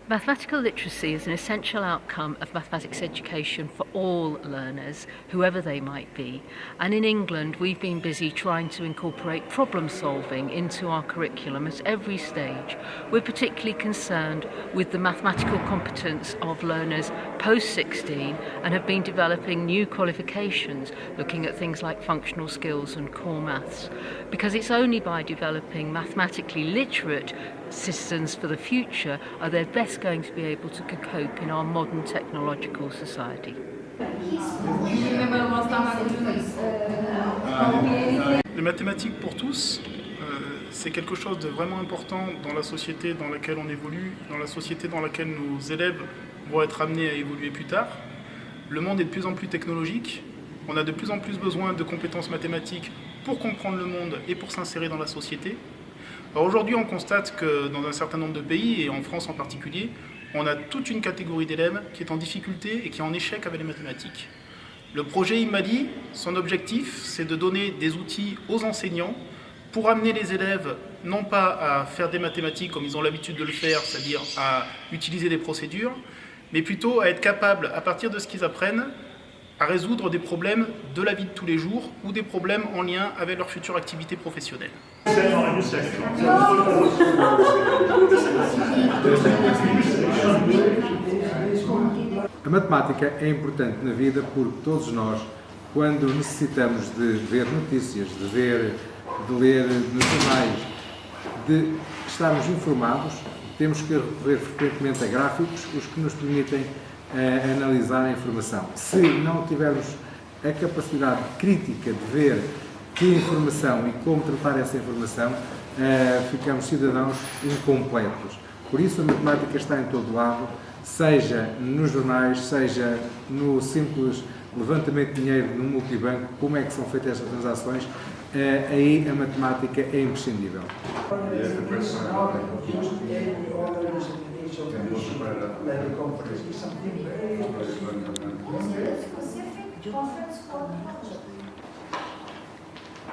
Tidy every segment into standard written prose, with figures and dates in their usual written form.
Mathematical literacy is an essential outcome of mathematics education for all learners, whoever they might be. And in England, we've been busy trying to incorporate problem solving into our curriculum at every stage. We're particularly concerned with the mathematical competence of learners post-16 and have been developing new qualifications looking at things like functional skills and core maths. Because it's only by developing mathematically literate systems for the future are they best going to be able to cope in our modern technological society. Les mathématiques pour tous, c'est quelque chose de vraiment important dans la société dans laquelle on évolue, dans la société dans laquelle nos élèves vont être amenés à évoluer plus tard. Le monde est de plus en plus technologique, on a de plus en plus besoin de compétences mathématiques pour comprendre le monde et pour s'insérer dans la société. Alors aujourd'hui, on constate que dans un certain nombre de pays, et en France en particulier, on a toute une catégorie d'élèves qui est en difficulté et qui est en échec avec les mathématiques. Le projet IMADI, son objectif, c'est de donner des outils aux enseignants pour amener les élèves non pas à faire des mathématiques comme ils ont l'habitude de le faire, c'est-à-dire à utiliser des procédures, mais plutôt à être capables, à partir de ce qu'ils apprennent, à résoudre des problèmes de la vie de tous les jours ou des problèmes en lien avec leur future activité professionnelle. A matemática é importante na vida porque todos nós, quando necessitamos de ver notícias, de ler nos jornais, de estarmos informados, temos que recorrer frequentemente a gráficos, os que nos permitem analisar a informação. Se não tivermos a capacidade crítica de ver que informação e como tratar essa informação, ficamos cidadãos incompletos. Por isso a matemática está em todo lado, seja nos jornais, seja no simples levantamento de dinheiro no multibanco, como é que são feitas estas transações, aí a matemática é imprescindível.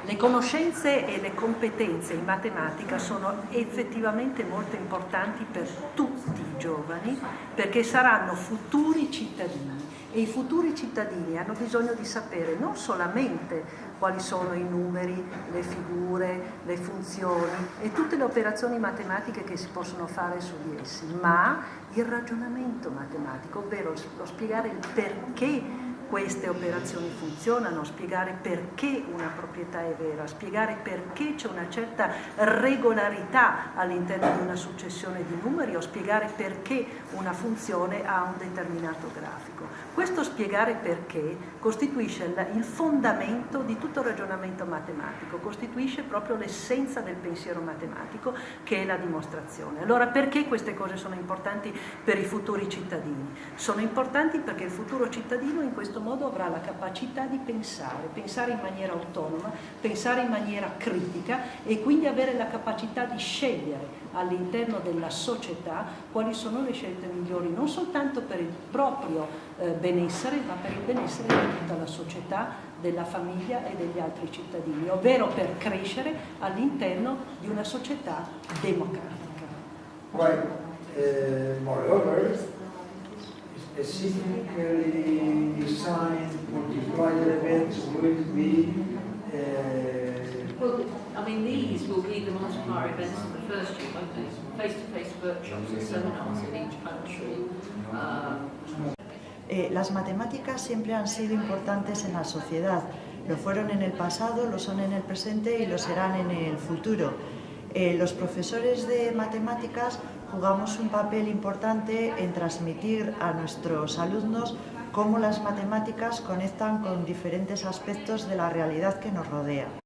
Le conoscenze e le competenze in matematica sono effettivamente molto importanti per tutti i giovani perché saranno futuri cittadini e i futuri cittadini hanno bisogno di sapere non solamente quali sono i numeri, le figure, le funzioni e tutte le operazioni matematiche che si possono fare su di essi, ma il ragionamento matematico, ovvero lo spiegare il perché queste operazioni funzionano, spiegare perché una proprietà è vera, spiegare perché c'è una certa regolarità all'interno di una successione di numeri o spiegare perché una funzione ha un determinato grafico. Questo spiegare perché costituisce il fondamento di tutto il ragionamento matematico, costituisce proprio l'essenza del pensiero matematico che è la dimostrazione. Allora perché queste cose sono importanti per i futuri cittadini? Sono importanti perché il futuro cittadino in questo modo avrà la capacità di pensare in maniera autonoma, pensare in maniera critica e quindi avere la capacità di scegliere all'interno della società quali sono le scelte migliori, non soltanto per il proprio benessere, ma per il benessere di tutta la società, della famiglia e degli altri cittadini, ovvero per crescere all'interno di una società democratica. Moreover, specifically designed multiplier events would be Well, I mean, these will be the multiplier events for the first year, won't they? Face-to-face workshops and seminars in each country. Las matemáticas siempre han sido importantes en la sociedad. Lo fueron en el pasado, lo son en el presente y lo serán en el futuro. Los profesores de matemáticas jugamos un papel importante en transmitir a nuestros alumnos cómo las matemáticas conectan con diferentes aspectos de la realidad que nos rodea.